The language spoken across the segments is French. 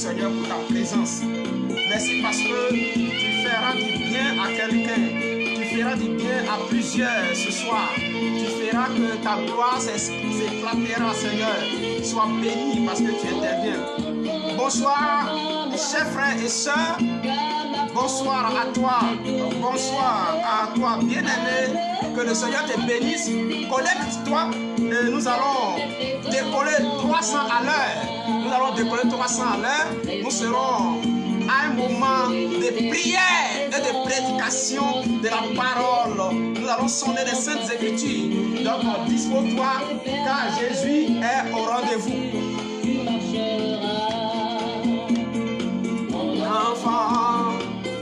Seigneur, pour ta présence. Merci parce que tu feras du bien à quelqu'un. Tu feras du bien à plusieurs ce soir. Tu feras que ta gloire s'éclatera, Seigneur. Sois béni parce que tu interviens. Bonsoir, chers frères et sœurs. Bonsoir à toi. Bonsoir à toi, bien-aimé. Que le Seigneur te bénisse. Connecte-toi et nous allons décoller 300 à l'heure. Nous allons décoller 300 à l'heure. Nous serons à un moment de prière et de prédication de la parole. Nous allons sonner les Saintes Écritures. Donc, dispose-toi car Jésus est au rendez-vous.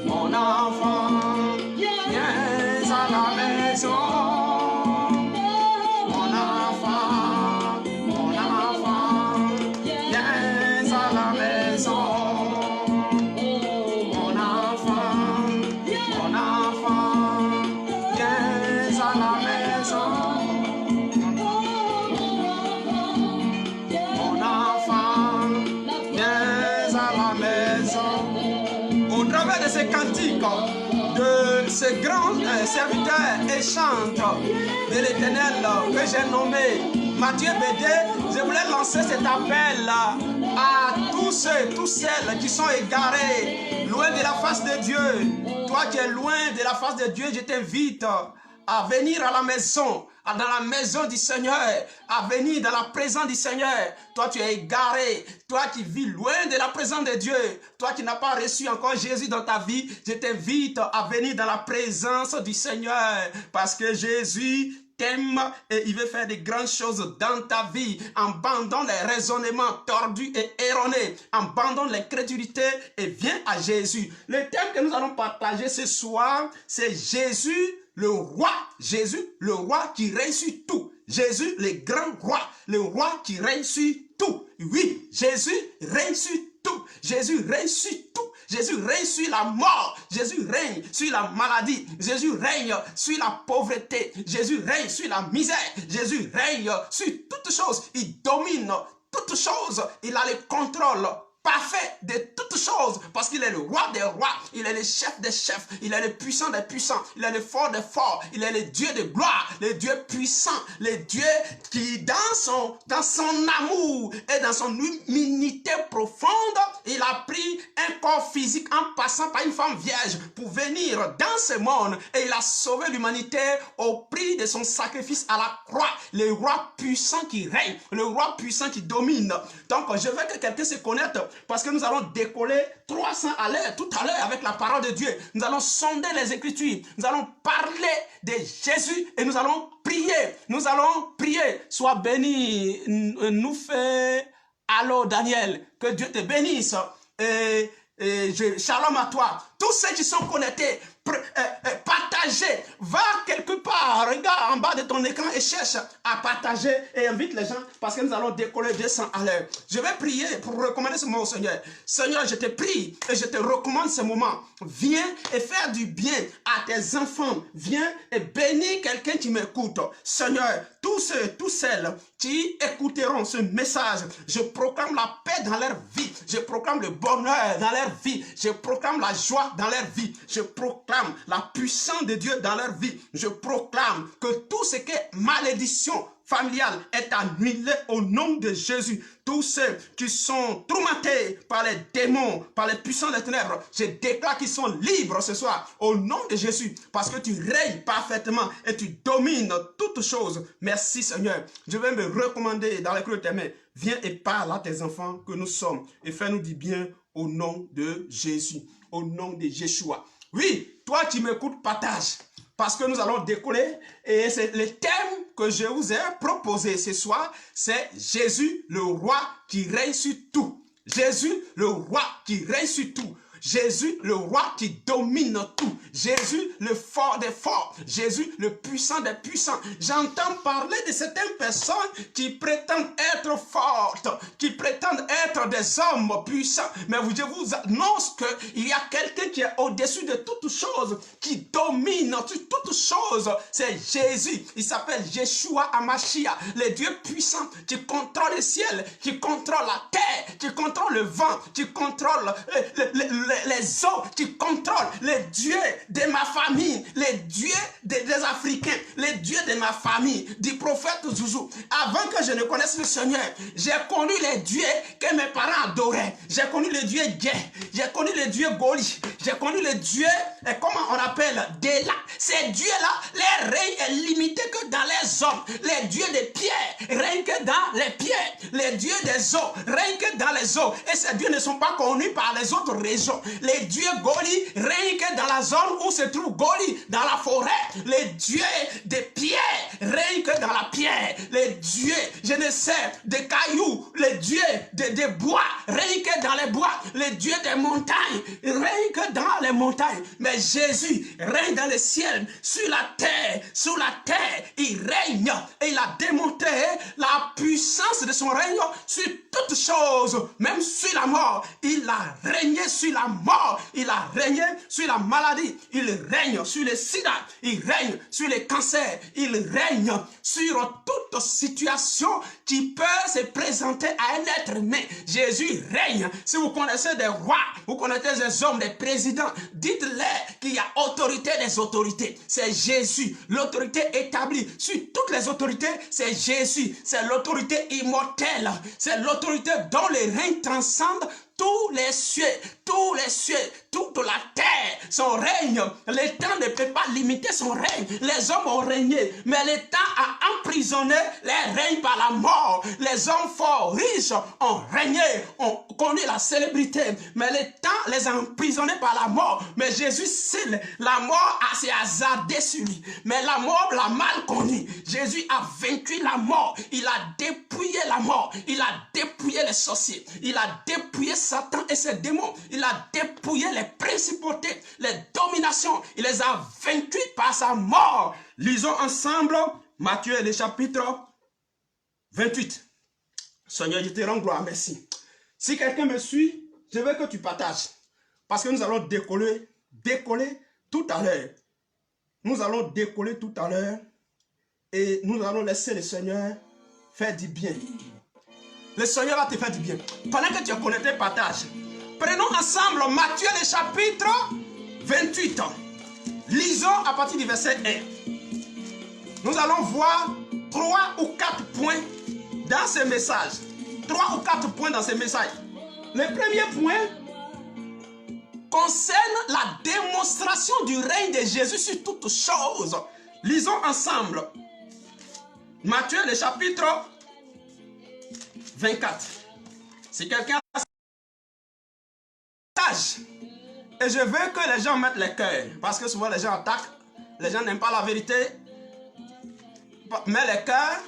Mon enfant, viens à la maison. Mon enfant, viens à la maison. Mon enfant, viens à la maison. Mon enfant, viens à la maison. Au travers de ces cantiques, de ce grand serviteur et chante de l'Éternel que j'ai nommé Mathieu Bédé, je voulais lancer cet appel à tous ceux, toutes celles qui sont égarés, loin de la face de Dieu. Toi qui es loin de la face de Dieu, je t'invite à venir à la maison, dans la maison du Seigneur, à venir dans la présence du Seigneur. Toi, tu es égaré. Toi qui vis loin de la présence de Dieu. Toi qui n'as pas reçu encore Jésus dans ta vie. Je t'invite à venir dans la présence du Seigneur. Parce que Jésus t'aime et il veut faire de grandes choses dans ta vie. Abandonne les raisonnements tordus et erronés. Abandonne l'incrédulité et viens à Jésus. Le thème que nous allons partager ce soir, c'est Jésus le roi. Jésus le roi qui règne sur tout. Jésus le grand roi. Le roi qui règne sur tout. Oui, Jésus règne sur tout. Jésus règne sur tout. Jésus règne sur la mort. Jésus règne sur la maladie. Jésus règne sur la pauvreté. Jésus règne sur la misère. Jésus règne sur toutes choses. Il domine toutes choses. Il a le contrôle parfait de toutes choses, parce qu'il est le roi des rois, il est le chef des chefs, il est le puissant des puissants, il est le fort des forts, il est le Dieu de gloire, le Dieu puissant, le Dieu qui dans son amour et dans son humilité profonde, il a pris un corps physique en passant par une femme vierge pour venir dans ce monde et il a sauvé l'humanité au prix de son sacrifice à la croix. Le roi puissant qui règne, le roi puissant qui domine. Donc je veux que quelqu'un se connecte parce que nous allons décoller 300 à l'heure, tout à l'heure avec la parole de Dieu. Nous allons sonder les Écritures. Nous allons parler de Jésus et nous allons prier. Nous allons prier. Sois béni. Nous fait allô Daniel. Que Dieu te bénisse. Shalom à toi. Tous ceux qui sont connectés, partagez. Va quelque part, regarde en bas de ton écran et cherche à partager et invite les gens parce que nous allons décoller 200 à l'heure. Je vais prier pour recommander ce moment au Seigneur. Seigneur, je te prie et je te recommande ce moment. Viens et faire du bien à tes enfants. Viens et bénis quelqu'un qui m'écoute. Seigneur, tous ceux, toutes celles qui écouteront ce message, je proclame la paix dans leur vie. Je proclame le bonheur dans leur vie. Je proclame la joie dans leur vie. Je proclame la puissance de Dieu dans leur vie. Je proclame que tout ce qui est malédiction familiale est annulé au nom de Jésus. Tous ceux qui sont tourmentés par les démons, par les puissants des ténèbres, je déclare qu'ils sont libres ce soir au nom de Jésus parce que tu règnes parfaitement et tu domines toutes choses. Merci Seigneur. Je vais me recommander dans les creux de tes mains. Viens et parle à tes enfants que nous sommes et fais-nous du bien au nom de Jésus, au nom de Yeshua. Oui, toi qui m'écoutes, partage. Parce que nous allons décoller et c'est le thème que je vous ai proposé ce soir, c'est Jésus le roi qui règne sur tout. Jésus le roi qui règne sur tout. Jésus, le roi qui domine tout. Jésus, le fort des forts. Jésus, le puissant des puissants. J'entends parler de certaines personnes qui prétendent être fortes, qui prétendent être des hommes puissants. Mais je vous annonce qu'il y a quelqu'un qui est au-dessus de toutes choses, qui domine sur toutes choses. C'est Jésus. Il s'appelle Yeshua Hamashia, le Dieu puissant qui contrôle le ciel, qui contrôle la terre, tu contrôles le vent, tu contrôles les eaux, tu contrôles les dieux de ma famille, les dieux des Africains, les dieux de ma famille, du prophète Zouzou. Avant que je ne connaisse le Seigneur, j'ai connu les dieux que mes parents adoraient. J'ai connu le Dieu Gay, j'ai connu le Dieu Goli, j'ai connu le Dieu, comment on appelle, Déla. Ces dieux-là, leur règne est limité que dans les hommes. Les dieux des pierres règnent que dans les pierres. Les dieux des eaux règnent que dans les eaux. Et ces dieux ne sont pas connus par les autres régions. Les dieux Goli règnent que dans la zone où se trouve Goli, dans la forêt. Les dieux des pierres règnent que dans la pierre. Les dieux, je ne sais, des cailloux, les dieux des bois règnent que dans les bois. Les dieux des montagnes règnent que dans les montagnes. Mais Jésus règne dans le ciel, sur la terre, il règne. Et il a démontré la puissance de son règne sur toutes choses, même sur la mort. Il a régné sur la mort, il a régné sur la maladie, il règne sur le sida, il règne sur les cancers, il règne sur toute situation qui peut se présenter à un être humain. Jésus règne. Si vous connaissez des rois, vous connaissez des hommes, des présidents, dites-leur qu'il y a autorité des autorités. C'est Jésus, l'autorité établie sur toutes les autorités, c'est Jésus, c'est l'autorité immortelle, c'est l'autorité dont les règnes transcendent tous les cieux, toute la terre, son règne. Le temps ne peut pas limiter son règne. Les hommes ont régné, mais le temps a emprisonné les règnes par la mort. Les hommes forts, riches ont régné, ont connu la célébrité, mais le temps les a emprisonnés par la mort. Mais Jésus, seul, la mort s'est hasardée sur lui. Mais la mort l'a mal connu. Jésus a vaincu la mort. Il a dépouillé la mort. Il a dépouillé les sorciers. Il a dépouillé Satan et ses démons. Il a dépouillé les principautés, les dominations. Il les a vaincus par sa mort. Lisons ensemble Matthieu, le chapitre 28. Seigneur, je te rends gloire, merci. Si quelqu'un me suit, je veux que tu partages. Parce que nous allons décoller tout à l'heure. Nous allons décoller tout à l'heure. Et nous allons laisser le Seigneur faire du bien. Le Seigneur va te faire du bien. Pendant que tu es connecté, partage. Prenons ensemble Matthieu le chapitre 28. Lisons à partir du verset 1. Nous allons voir 3 ou 4 points dans ce message. 3 ou 4 points dans ce message. Le premier point concerne la démonstration du règne de Jésus sur toutes choses. Lisons ensemble Matthieu le chapitre 24. Si quelqu'un partage, et je veux que les gens mettent les cœurs, parce que souvent les gens attaquent, les gens n'aiment pas la vérité, mets les cœurs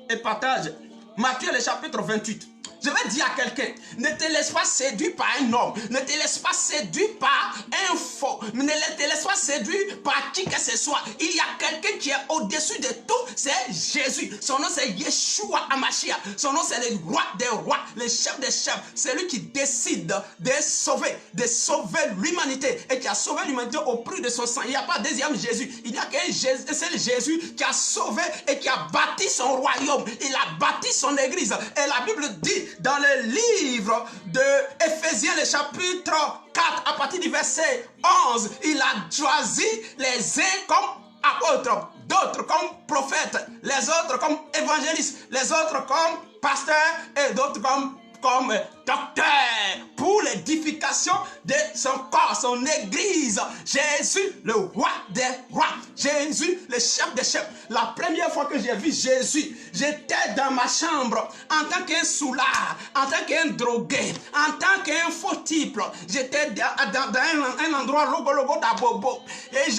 et partage. Matthieu le chapitre 28. Je vais dire à quelqu'un, ne te laisse pas séduire par un homme, ne te laisse pas séduire par un faux, ne te laisse pas séduire par qui que ce soit. Il y a quelqu'un qui est au-dessus de tout, c'est Jésus. Son nom c'est Yeshua Hamashiach. Son nom c'est le roi des rois, le chef des chefs. C'est lui qui décide de sauver l'humanité et qui a sauvé l'humanité au prix de son sang. Il n'y a pas deuxième Jésus. Il n'y a qu'un Jésus, c'est le Jésus qui a sauvé et qui a bâti son royaume. Il a bâti son église. Et la Bible dit dans le livre de Éphésiens, le chapitre 4, à partir du verset 11, il a choisi les uns comme apôtres, d'autres comme prophètes, les autres comme évangélistes, les autres comme pasteurs et d'autres comme docteur pour l'édification de son corps, son église. Jésus, le roi des rois. Jésus, le chef des chefs. La première fois que j'ai vu Jésus, j'étais dans ma chambre en tant qu'un soulard, en tant qu'un drogué, en tant qu'un faux type. J'étais dans un endroit logo d'Abobo. Et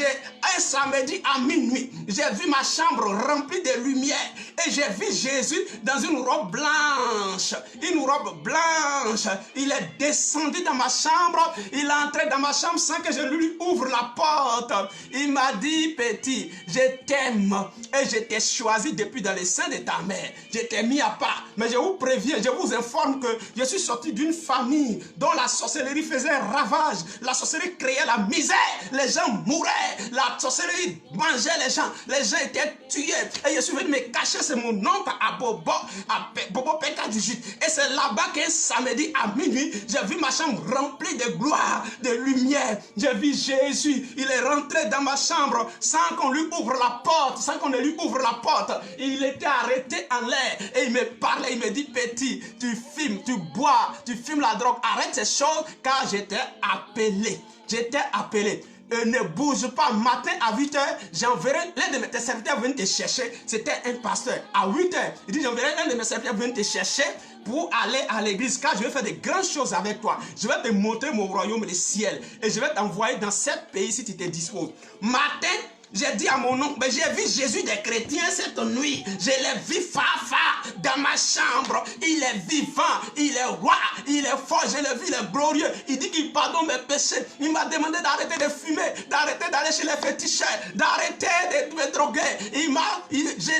un samedi à minuit, j'ai vu ma chambre remplie de lumière. Et j'ai vu Jésus dans une robe blanche. Une robe blanche. Il est descendu dans ma ma chambre. Il est entré dans ma chambre sans que je lui ouvre la porte. Il m'a dit, petit, je t'aime et je t'ai choisi depuis dans les seins de ta mère. Je t'ai mis à part. Mais je vous préviens, je vous informe que je suis sorti d'une famille dont la sorcellerie faisait ravage. La sorcellerie créait la misère. Les gens mouraient. La sorcellerie mangeait les gens. Les gens étaient tués. Et je suis venu me cacher. C'est mon oncle à Bobo Peka 18. Et c'est là-bas qu'un samedi à minuit, j'ai vu ma chambre remplie de gloire, de lumière. J'ai vu Jésus. Il est rentré dans ma chambre sans qu'on lui ouvre la porte. Sans qu'on ne lui ouvre la porte. Il était arrêté en l'air. Et il me parlait. Il me dit, petit, tu fumes, tu bois, tu fumes la drogue. Arrête ces choses car j'étais appelé. J'étais appelé. Ne bouge pas. Matin à 8h, j'enverrai l'un de mes serviteurs venir te chercher. C'était un pasteur. À 8h, il dit, j'enverrai l'un de mes serviteurs venir te chercher pour aller à l'église, car je vais faire de grandes choses avec toi. Je vais te montrer mon royaume des ciels. Et je vais t'envoyer dans 7 pays si tu te disposes. Matin, j'ai dit à mon oncle, mais j'ai vu Jésus des chrétiens cette nuit. Je l'ai vu Fafa dans ma chambre. Il est vivant, il est roi, il est fort. Je l'ai vu, il est glorieux. Il dit qu'il pardonne mes péchés. Il m'a demandé d'arrêter de fumer, d'arrêter d'aller chez les féticheurs, d'arrêter de me droguer. Je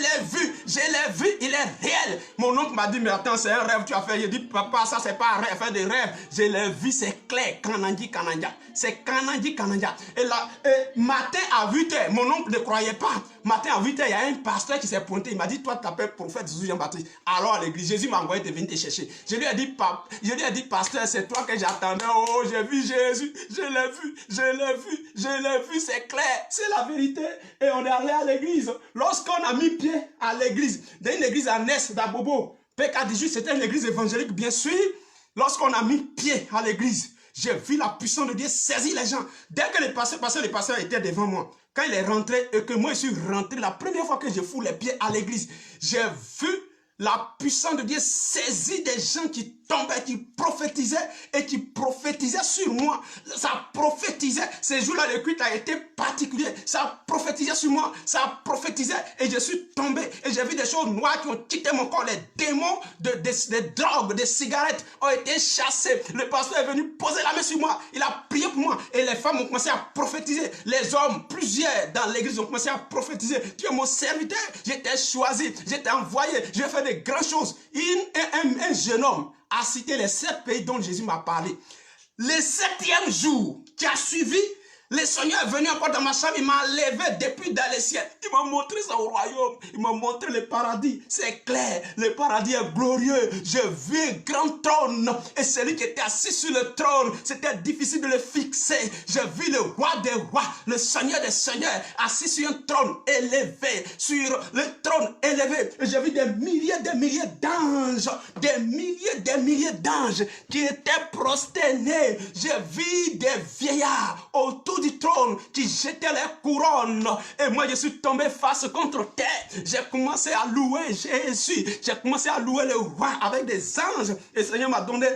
l'ai vu, il est réel. Mon oncle m'a dit, mais attends, c'est un rêve que tu as fait. Il dit, papa, ça c'est pas un rêve, faire des rêves. Je l'ai vu, c'est clair. Kanandi Kananja. C'est Kanandi Kananja. Et là, matin à 8h, mon oncle ne croyait pas. Matin à 8h, il y a un pasteur qui s'est pointé. Il m'a dit, toi, tu t'appelles prophète Jésus Jean-Baptiste. Alors à l'église, Jésus m'a envoyé de venir te chercher. Je lui ai dit, pasteur, c'est toi que j'attendais. Oh, j'ai vu Jésus. Je l'ai vu, c'est clair. C'est la vérité. Et on est allé à l'église. Lorsqu'on a mis pied à l'église, dans une église à Ness, d'Abobo, PK18, c'était une église évangélique, bien sûr. Lorsqu'on a mis pied à l'église, j'ai vu la puissance de Dieu saisir les gens. Dès que le pasteur était devant moi, quand il est rentré et que moi je suis rentré, la première fois que je fous les pieds à l'église, j'ai vu la puissance de Dieu saisit des gens qui tombaient, qui prophétisaient et qui prophétisaient sur moi. Ça prophétisait. Ces jours-là, le culte a été particulier. Ça prophétisait sur moi. Ça prophétisait et je suis tombé. Et j'ai vu des choses noires qui ont quitté mon corps. Les démons des drogues, des cigarettes ont été chassés. Le pasteur est venu poser la main sur moi. Il a prié pour moi. Et les femmes ont commencé à prophétiser. Les hommes, plusieurs dans l'église ont commencé à prophétiser. Tu es mon serviteur. J'étais choisi. J'étais envoyé. Je vais faire de grandes choses. Un jeune homme a cité les 7 pays dont Jésus m'a parlé. Le 7e jour qui a suivi, le Seigneur est venu encore dans ma chambre, il m'a levé depuis dans les ciels. Il m'a montré son royaume, il m'a montré le paradis. C'est clair, le paradis est glorieux. Je vis un grand trône et celui qui était assis sur le trône, c'était difficile de le fixer. Je vis le roi des rois, le Seigneur des seigneurs, assis sur un trône élevé, sur le trône élevé. Et j'ai vu des milliers d'anges, des milliers d'anges qui étaient prosternés. J'ai vu des vieillards autour du trône qui jetaient les couronnes et moi je suis tombé face contre terre. J'ai commencé à louer Jésus, j'ai commencé à louer le roi avec des anges et le Seigneur m'a donné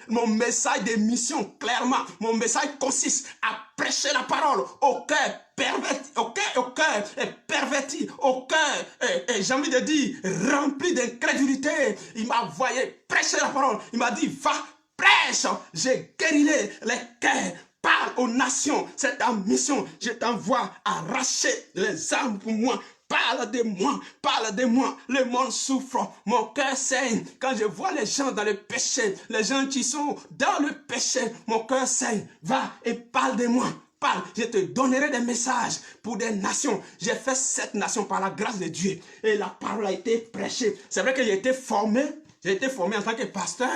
mon message de mission clairement. Mon message consiste à prêcher la parole au cœur perverti, au cœur perverti, au cœur, et j'ai envie de dire rempli d'incrédulité. Il m'a envoyé prêcher la parole, il m'a dit va prêche, j'ai guéri les cœurs. Parle aux nations, c'est ta mission. Je t'envoie arracher les armes pour moi. Parle de moi. Le monde souffre, mon cœur saigne. Quand je vois les gens dans le péché, les gens qui sont dans le péché, mon cœur saigne. Va et parle de moi. Parle, je te donnerai des messages pour des nations. J'ai fait 7 nations par la grâce de Dieu. Et la parole a été prêchée. C'est vrai que j'ai été formé en tant que pasteur.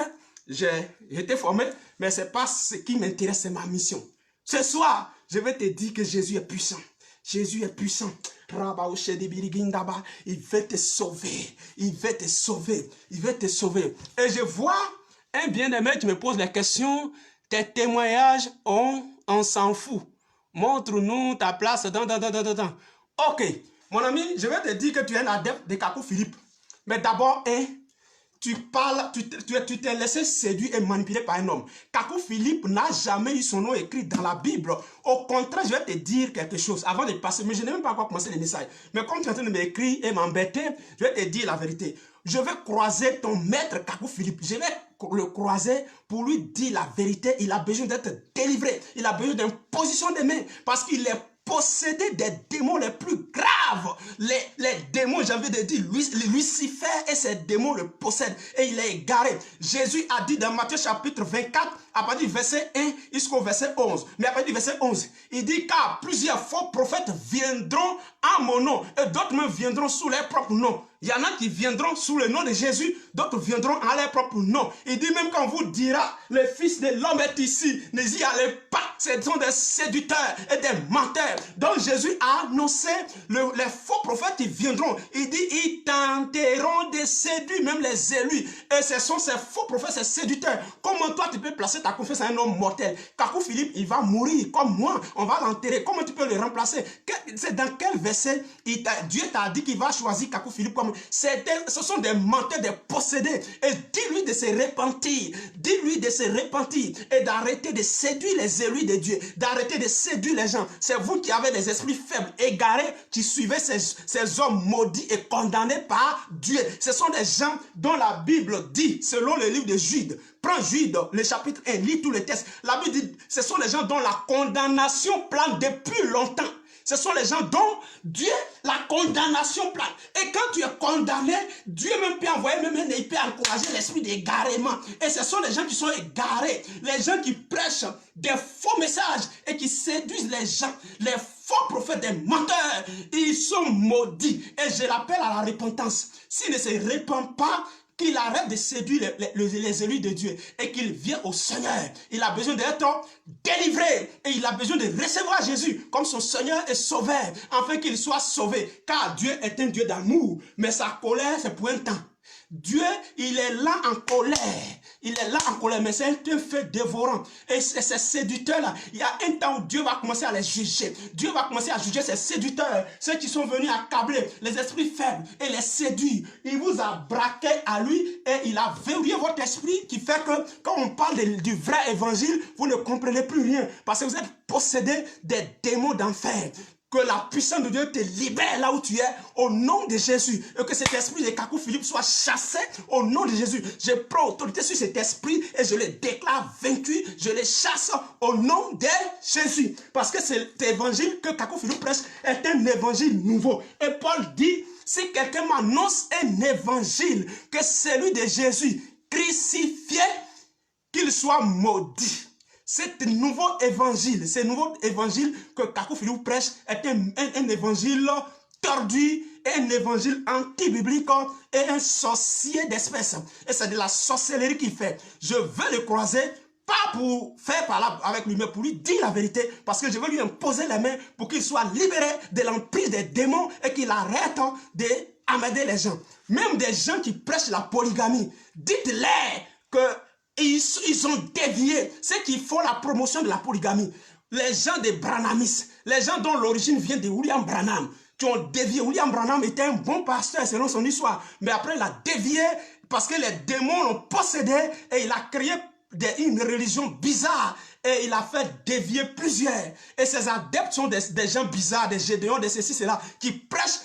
J'ai été formé, mais ce n'est pas ce qui m'intéresse, c'est ma mission. Ce soir, je vais te dire que Jésus est puissant. Jésus est puissant. Il veut te sauver. Il veut te sauver. Il veut te sauver. Et je vois un bien-aimé qui me pose la question, tes témoignages, on s'en fout. Montre-nous ta place. Ok, mon ami, je vais te dire que tu es un adepte de Kakou Philippe. Mais d'abord, tu t'es laissé séduire et manipuler par un homme. Kakou Philippe n'a jamais eu son nom écrit dans la Bible. Au contraire, je vais te dire quelque chose avant de passer, mais je n'ai même pas encore commencé le message. Mais comme tu es en train de m'écrire et m'embêter, je vais te dire la vérité. Je vais croiser ton maître Kakou Philippe. Je vais le croiser pour lui dire la vérité. Il a besoin d'être délivré. Il a besoin d'une position de main parce qu'il est possédé des démons les plus graves. Les démons, j'ai envie de dire, Lucifer et ses démons le possèdent et il est égaré. Jésus a dit dans Matthieu chapitre 24, à partir du verset 1 jusqu'au verset 11. Mais à partir du verset 11, il dit car plusieurs faux prophètes viendront à mon nom et d'autres même viendront sous leur propre nom. Il y en a qui viendront sous le nom de Jésus, d'autres viendront en leur propre nom. Il dit même quand on vous dira, le Fils de l'homme est ici, n'y allez pas. Ce sont des séducteurs et des menteurs. Donc Jésus a annoncé, les faux prophètes qui viendront. Il dit, ils tenteront de séduire même les élus. Et ce sont ces faux prophètes, ces séducteurs. Comment toi tu peux placer ta confiance à un homme mortel? Kakou Philippe, il va mourir comme moi. On va l'enterrer. Comment tu peux le remplacer? C'est dans quel verset Dieu t'a dit qu'il va choisir Kakou Philippe comme... Ce sont des menteurs, des possédés. Et dis-lui de se repentir. Dis-lui de se repentir et d'arrêter de séduire les élus de Dieu. D'arrêter de séduire les gens. C'est vous qui avez des esprits faibles, égarés, qui suivez ces hommes maudits et condamnés par Dieu. Ce sont des gens dont la Bible dit, selon le livre de Jude, prends Jude, le chapitre 1, lis tous les textes. La Bible dit, ce sont les gens dont la condamnation plane depuis longtemps. Ce sont les gens dont Dieu, la condamnation plane. Et quand tu es condamné, Dieu même peut envoyer, il peut encourager l'esprit d'égarement. Et ce sont les gens qui sont égarés. Les gens qui prêchent des faux messages et qui séduisent les gens. Les faux prophètes, des menteurs, ils sont maudits. Et je l'appelle à la repentance. S'il ne se répand pas, qu'il arrête de séduire les élus de Dieu et qu'il vienne au Seigneur. Il a besoin d'être délivré et il a besoin de recevoir Jésus comme son Seigneur et Sauveur afin qu'il soit sauvé. Car Dieu est un Dieu d'amour, mais sa colère c'est pour un temps. Dieu, il est là en colère. Il est là en colère, mais c'est un feu dévorant. Et ces séducteurs-là, il y a un temps où Dieu va commencer à les juger. Dieu va commencer à juger ces séducteurs, ceux qui sont venus accabler les esprits faibles et les séduire. Il vous a braqué à lui et il a verrouillé votre esprit qui fait que quand on parle du vrai évangile, vous ne comprenez plus rien parce que vous êtes possédé des démons d'enfer. Que la puissance de Dieu te libère là où tu es au nom de Jésus. Et que cet esprit de Kakou Philippe soit chassé au nom de Jésus. Je prends autorité sur cet esprit et je le déclare vaincu. Je le chasse au nom de Jésus. Parce que cet évangile que Kakou Philippe prêche est un évangile nouveau. Et Paul dit, si quelqu'un m'annonce un évangile que celui de Jésus crucifié, qu'il soit maudit. Ce nouveau évangile que Kakou Philippe prêche est un évangile tordu, un évangile anti-biblique et un sorcier d'espèce. Et c'est de la sorcellerie qu'il fait. Je veux le croiser, pas pour faire par là avec lui, mais pour lui dire la vérité, parce que je veux lui imposer les mains pour qu'il soit libéré de l'empire des démons et qu'il arrête d'amener les gens. Même des gens qui prêchent la polygamie, dites-leur que ils ont dévié, ceux qui font la promotion de la polygamie, les gens des Branamis, les gens dont l'origine vient de William Branham, qui ont dévié. William Branham était un bon pasteur selon son histoire, mais après il a dévié parce que les démons l'ont possédé et il a créé une religion bizarre et il a fait dévier plusieurs. Et ses adeptes sont des gens bizarres, des gédéons, des ceci, cela, qui prêchent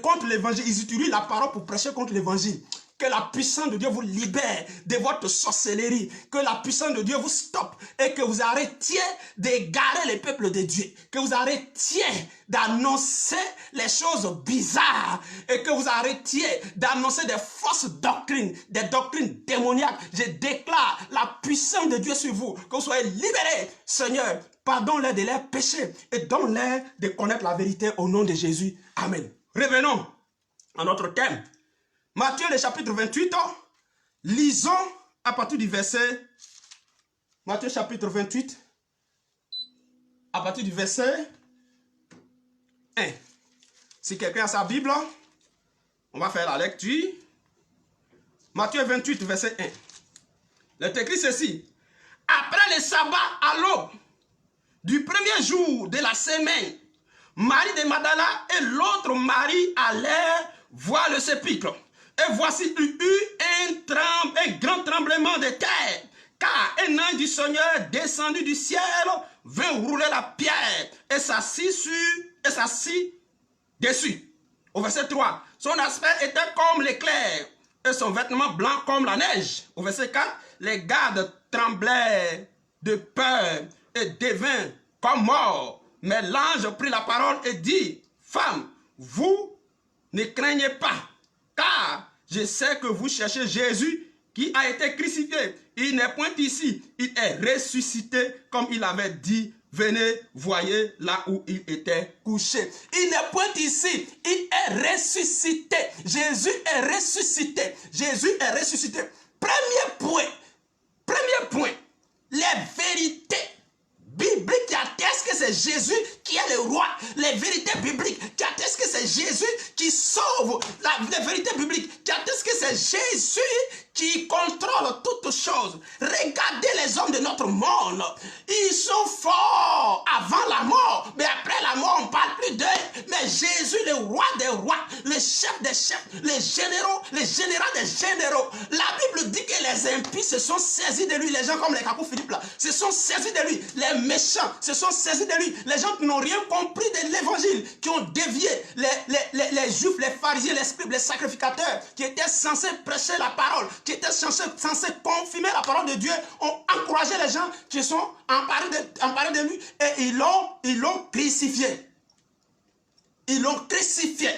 contre l'évangile. Ils utilisent la parole pour prêcher contre l'évangile. Que la puissance de Dieu vous libère de votre sorcellerie. Que la puissance de Dieu vous stoppe. Et que vous arrêtiez d'égarer les peuples de Dieu. Que vous arrêtiez d'annoncer les choses bizarres. Et que vous arrêtiez d'annoncer des fausses doctrines. Des doctrines démoniaques. Je déclare la puissance de Dieu sur vous. Que vous soyez libérés. Seigneur, pardonne-les de leurs péchés. Et donne-leur de connaître la vérité au nom de Jésus. Amen. Revenons à notre thème. Matthieu, le chapitre 28, lisons à partir du verset, Matthieu chapitre 28, à partir du verset 1. Si quelqu'un a sa Bible, on va faire la lecture. Matthieu 28, verset 1. Il est écrit ceci. Après le sabbat à l'aube du premier jour de la semaine, Marie de Magdala et l'autre Marie allèrent voir le sépulcre. Et voici il y eut un grand tremblement de terre, car un ange du Seigneur descendu du ciel vint rouler la pierre et s'assit dessus. Au verset 3, son aspect était comme l'éclair, et son vêtement blanc comme la neige. Au verset 4, les gardes tremblaient de peur et devinrent comme morts. Mais l'ange prit la parole et dit, femme, vous ne craignez pas, car je sais que vous cherchez Jésus qui a été crucifié. Il n'est point ici, il est ressuscité comme il avait dit. Venez, voyez là où il était couché. Il n'est point ici, il est ressuscité. Jésus est ressuscité. Jésus est ressuscité. Premier point, les vérités bibliques qui attestent que c'est Jésus qui est le roi. Les vérités bibliques qui attestent que c'est Jésus qui sauve. Les vérités bibliques qui attestent que c'est Jésus qui contrôle toutes choses. Regardez les hommes de notre monde. Ils sont forts avant la mort. Mais après la mort, on ne parle plus d'eux. Mais Jésus, le roi des rois, le chef des chefs, les généraux des généraux. La Bible dit que les impies se sont saisis de lui. Les gens comme les Capou Philippe là, se sont saisis de lui. Les méchants se sont saisis de lui. Les gens qui n'ont rien compris de l'évangile, qui ont dévié les juifs, les pharisiens, les scribes, les sacrificateurs, qui étaient censés prêcher la parole, qui étaient censés confirmer la parole de Dieu, ont encouragé les gens qui sont emparés de lui et ils l'ont crucifié. Ils l'ont crucifié.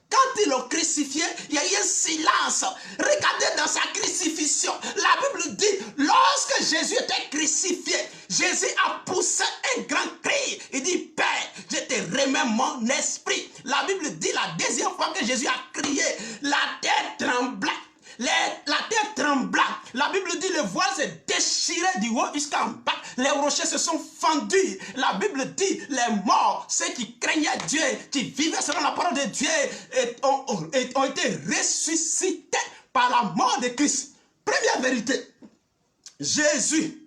Quand ils l'ont crucifié, il y a eu un silence. Regardez dans sa crucifixion. La Bible dit, lorsque Jésus était crucifié, Jésus a poussé un grand cri. Il dit, Père, je te remets mon esprit. La Bible dit, la deuxième fois que Jésus a crié, la terre trembla. La terre trembla. La Bible dit le voile s'est déchiré du haut jusqu'en bas. Les rochers se sont fendus. La Bible dit les morts, ceux qui craignaient Dieu, qui vivaient selon la parole de Dieu, ont été ressuscités par la mort de Christ. Première vérité, Jésus,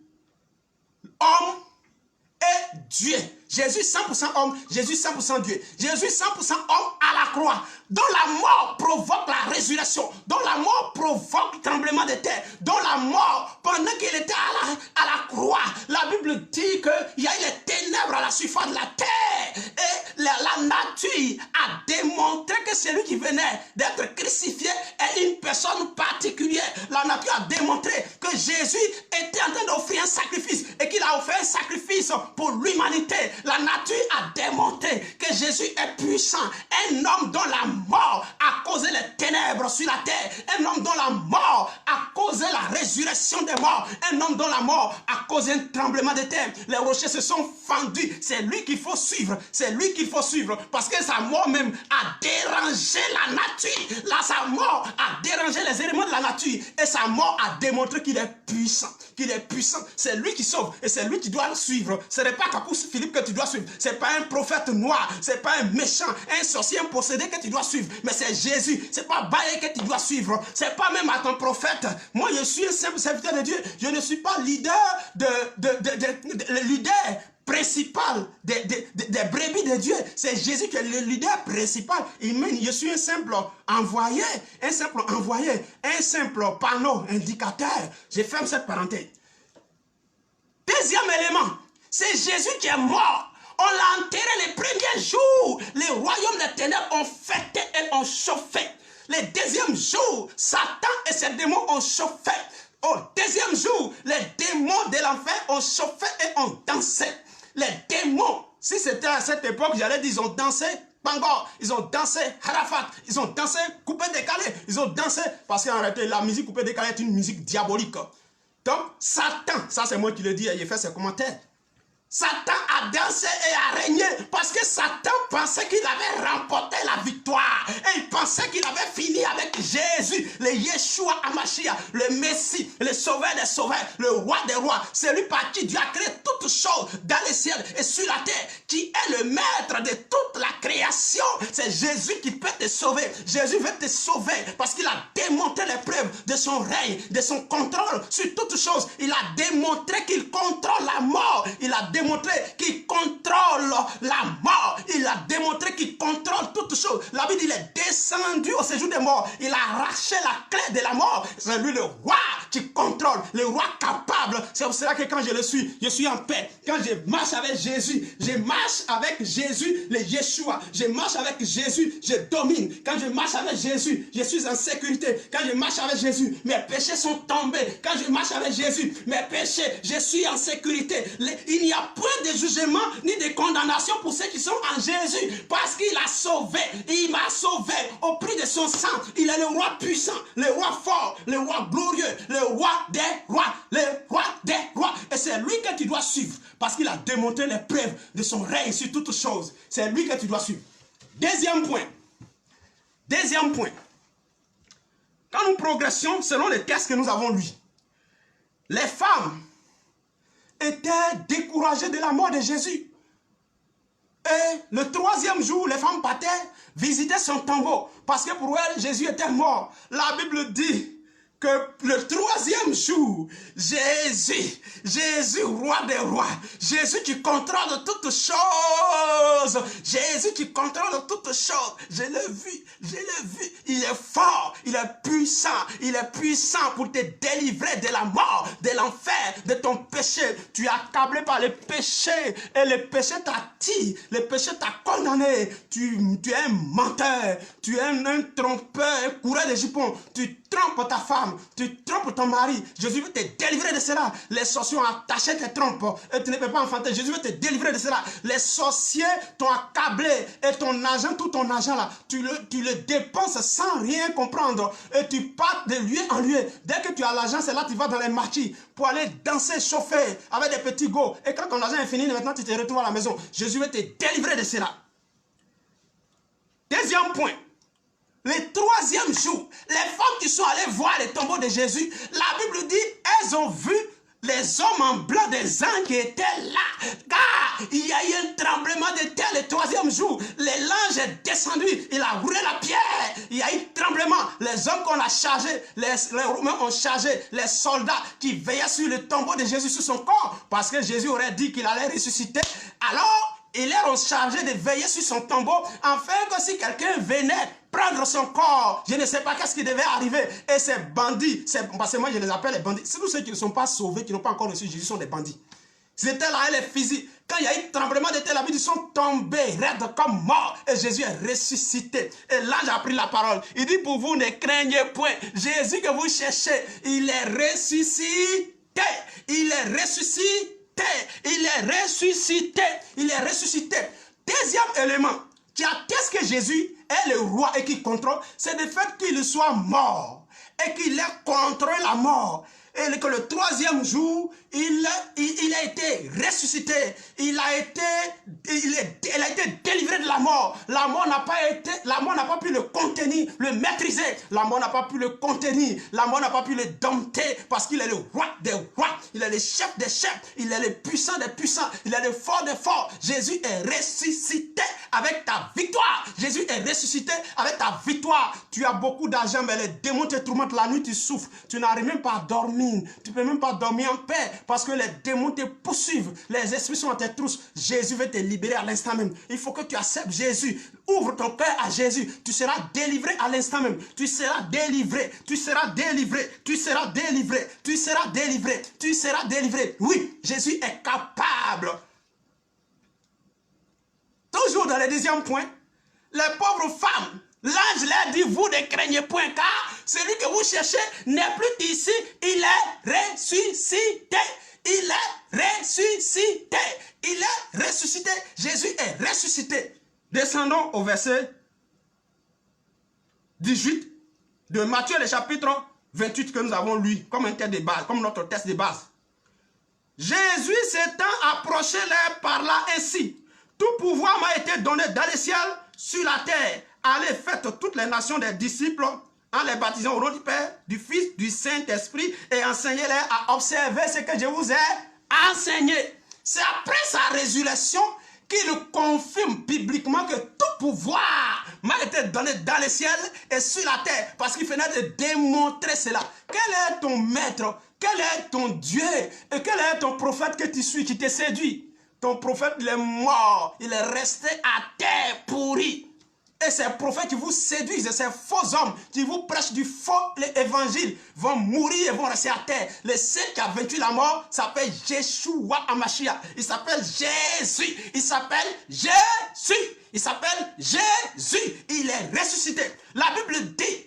homme et Dieu. Jésus 100% homme, Jésus 100% Dieu. Jésus 100% homme à la croix, dont la mort provoque la résurrection, dont la mort provoque le tremblement de terre, dont la mort, pendant qu'il était à la croix, la Bible dit qu'il y a eu les ténèbres à la surface de la terre. Et la nature a démontré que celui qui venait d'être crucifié est une personne particulière. La nature a démontré que Jésus était en train d'offrir un sacrifice et qu'il a offert un sacrifice pour l'humanité. La nature a démontré que Jésus est puissant. Un homme dont la mort a causé les ténèbres sur la terre. Un homme dont la mort a causé la résurrection des morts. Un homme dont la mort a causé un tremblement de terre. Les rochers se sont fendus. C'est lui qu'il faut suivre. C'est lui qu'il faut suivre. Parce que sa mort même a dérangé la nature. Là, sa mort a dérangé les éléments de la nature. Et sa mort a démontré qu'il est puissant. Qu'il est puissant. C'est lui qui sauve. Et c'est lui qui doit le suivre. Ce n'est pas Capou Philippe que tu dois suivre. Ce n'est pas un prophète noir. Ce n'est pas un méchant, un sorcier, un possédé que tu dois suivre. Mais c'est Jésus. Ce n'est pas Baye que tu dois suivre. Ce n'est pas même à ton prophète. Moi, je suis un simple serviteur de Dieu. Je ne suis pas leader le leader principal des brebis de Dieu. C'est Jésus qui est le leader principal. Je suis un simple envoyé, un simple panneau indicateur. Je ferme cette parenthèse. Deuxième élément, c'est Jésus qui est mort. On l'a enterré les premiers jours. Les royaumes des ténèbres ont fêté et ont chauffé. Le deuxième jour, Satan et ses démons ont chauffé. Au deuxième jour, les démons de l'enfer ont chauffé et ont dansé. Les démons, si c'était à cette époque, j'allais dire, ils ont dansé Bangor, ils ont dansé Harafat, ils ont dansé coupé décalé, ils ont dansé, parce qu'en réalité, la musique coupé décalé est une musique diabolique. Donc, Satan, ça c'est moi qui le dis et il fait ses commentaires. Satan a dansé et a régné parce que Satan pensait qu'il avait remporté la victoire. Et il pensait qu'il avait fini avec Jésus, le Yeshua Hamashiach, le Messie, le sauveur des sauveurs, le roi des rois. Celui par qui Dieu a créé toutes choses dans les ciels et sur la terre, qui est le maître de toute la création. C'est Jésus qui peut te sauver. Jésus veut te sauver parce qu'il a démontré les preuves de son règne, de son contrôle sur toutes choses. Il a démontré qu'il contrôle la mort. Il a démontré démontré qu'il contrôle la mort. Il a démontré qu'il contrôle toutes choses. La Bible dit, il est descendu au séjour des morts. Il a arraché la clé de la mort. C'est lui le roi qui contrôle, le roi capable. C'est pour cela que quand je le suis, je suis en paix. Quand je marche avec Jésus, je marche avec Jésus, le Yeshua. Je marche avec Jésus, je domine. Quand je marche avec Jésus, je suis en sécurité. Quand je marche avec Jésus, mes péchés sont tombés. Quand je marche avec Jésus, mes péchés, je suis en sécurité. Il n'y a point de jugement ni de condamnation pour ceux qui sont en Jésus. Parce qu'il a sauvé. Il m'a sauvé au prix de son sang. Il est le roi puissant, le roi fort, le roi glorieux, le roi des rois, le roi des rois. Et c'est lui que tu dois suivre. Parce qu'il a démontré les preuves de son règne sur toutes choses. C'est lui que tu dois suivre. Deuxième point. Deuxième point. Quand nous progressions, selon les textes que nous avons lus, les femmes étaient découragées de la mort de Jésus. Et le troisième jour, les femmes partaient visiter son tombeau. Parce que pour elles, Jésus était mort. La Bible dit que le troisième jour, Jésus, roi des rois, Jésus qui contrôle toutes choses, Jésus qui contrôle toutes choses, je l'ai vu, il est fort, il est puissant pour te délivrer de la mort, de l'enfer, de ton péché. Tu es accablé par le péché et le péché t'attire, le péché t'a condamné, tu es un menteur, tu es un trompeur, un coureur de jupons, tu trompes ta femme, tu trompes ton mari. Jésus veut te délivrer de cela. Les sorciers ont attaché tes trompes et tu ne peux pas enfanter. Jésus veut te délivrer de cela. Les sorciers t'ont accablé et ton argent, tout ton argent là, tu le dépenses sans rien comprendre et tu pars de lieu en lieu. Dès que tu as l'argent, c'est là que tu vas dans les marchés pour aller danser, chauffer avec des petits go. Et quand ton argent est fini, maintenant tu te retrouves à la maison. Jésus veut te délivrer de cela. Deuxième point. Le troisième jour, les femmes qui sont allées voir le tombeau de Jésus, la Bible dit, elles ont vu les hommes en blanc des anges qui étaient là. Car il y a eu un tremblement de terre le troisième jour. L'ange est descendu, il a roulé la pierre. Il y a eu tremblement. Les hommes qu'on a chargés, les Romains ont chargé les soldats qui veillaient sur le tombeau de Jésus, sur son corps. Parce que Jésus aurait dit qu'il allait ressusciter. Alors, ils leur ont chargé de veiller sur son tombeau, afin que si quelqu'un venait prendre son corps, je ne sais pas qu'est-ce qui devait arriver. Et ces bandits, parce que moi je les appelle les bandits, c'est tous ceux qui ne sont pas sauvés, qui n'ont pas encore reçu Jésus, sont des bandits. Ils étaient là, les physiques. Quand il y a eu tremblement de terre, la Bible, ils sont tombés, raides comme morts. Et Jésus est ressuscité. Et là, j'ai appris la parole. Il dit, pour vous, ne craignez point. Jésus que vous cherchez, il est ressuscité. Il est ressuscité. Il est ressuscité. Il est ressuscité. Deuxième élément qui atteste que Jésus est le roi et qui contrôle, c'est le fait qu'il soit mort et qu'il ait contrôlé la mort. Et que le troisième jour, il a été ressuscité. Il a été délivré de la mort. La mort n'a pas pu le contenir, le maîtriser. La mort n'a pas pu le contenir. La mort n'a pas pu le dompter parce qu'il est le roi des rois. Il est le chef des chefs. Il est le puissant des puissants. Il est le fort des forts. Jésus est ressuscité avec ta victoire. Jésus est ressuscité avec ta victoire. Tu as beaucoup d'argent, mais les démons te tourmentent la nuit, tu souffres. Tu n'arrives même pas à dormir. Tu ne peux même pas dormir en paix parce que les démons te poursuivent. Les esprits sont à tes trousses. Jésus veut te libérer à l'instant même. Il faut que tu acceptes Jésus. Ouvre ton cœur à Jésus. Tu seras délivré à l'instant même. Tu seras délivré. Tu seras délivré. Tu seras délivré. Tu seras délivré. Tu seras délivré. Oui, Jésus est capable. Toujours dans le deuxième point, les pauvres femmes, l'ange leur dit, vous ne craignez point, car celui que vous cherchez n'est plus ici, il est ressuscité. Il est ressuscité. Il est ressuscité. Jésus est ressuscité. Descendons au verset 18 de Matthieu, le chapitre 28 que nous avons lu, comme un texte de base, comme notre texte de base. Jésus s'étant approché leur parla ainsi. Tout pouvoir m'a été donné dans les ciels, sur la terre. Allez, faites toutes les nations des disciples en les baptisant au nom du Père, du Fils, du Saint-Esprit et enseignez-les à observer ce que je vous ai enseigné. C'est après sa résurrection qu'il confirme publiquement que tout pouvoir m'a été donné dans les ciels et sur la terre. Parce qu'il venait de démontrer cela. Quel est ton maître? Quel est ton Dieu? Et quel est ton prophète que tu suis qui te séduit? Ton prophète, il est mort. Il est resté à terre pourri. Et ces prophètes qui vous séduisent, ces faux hommes qui vous prêchent du faux évangile vont mourir et vont rester à terre. Le seul qui a vaincu la mort s'appelle Yeshua Hamashiach. Il s'appelle Jésus. Il s'appelle Jésus. Il s'appelle Jésus. Il est ressuscité. La Bible dit,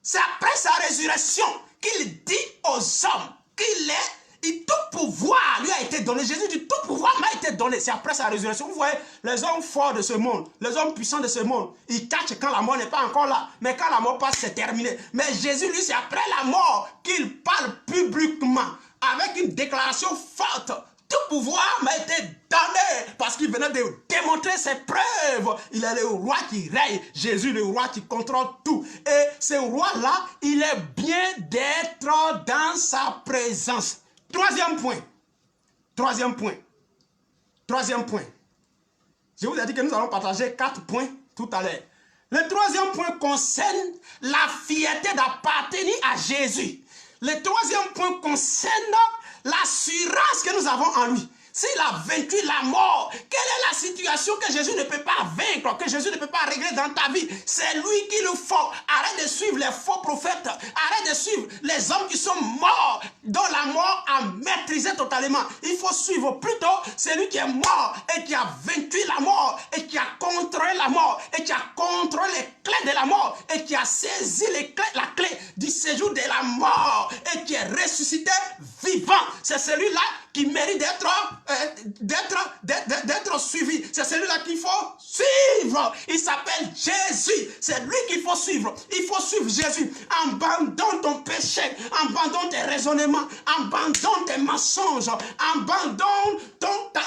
c'est après sa résurrection qu'il dit aux hommes qu'il est. Et tout pouvoir lui a été donné. Jésus dit, tout pouvoir m'a été donné. C'est après sa résurrection. Vous voyez, les hommes forts de ce monde, les hommes puissants de ce monde, ils cachent quand la mort n'est pas encore là. Mais quand la mort passe, c'est terminé. Mais Jésus, lui, c'est après la mort qu'il parle publiquement, avec une déclaration forte. Tout pouvoir m'a été donné parce qu'il venait de démontrer ses preuves. Il est le roi qui règne. Jésus, le roi qui contrôle tout. Et ce roi-là, il est bien d'être dans sa présence. Troisième point. Troisième point. Troisième point. Je vous ai dit que nous allons partager 4 points tout à l'heure. Le troisième point concerne la fierté d'appartenir à Jésus. Le troisième point concerne l'assurance que nous avons en lui. S'il a vaincu la mort, quelle est la situation que Jésus ne peut pas vaincre, que Jésus ne peut pas régler dans ta vie? C'est lui qui le faut. Arrête de suivre les faux prophètes. Arrête de suivre les hommes qui sont morts, dont la mort a maîtrisé totalement. Il faut suivre plutôt celui qui est mort et qui a vaincu la mort et qui a contrôlé la mort et qui a contrôlé les clés de la mort et qui a saisi la clé du séjour de la mort et qui est ressuscité vivant. C'est celui-là qui mérite d'être suivi. C'est celui-là qu'il faut suivre. Il s'appelle Jésus. C'est lui qu'il faut suivre. Il faut suivre Jésus. Abandonne ton péché. Abandonne tes raisonnements. Abandonne tes mensonges. Abandonne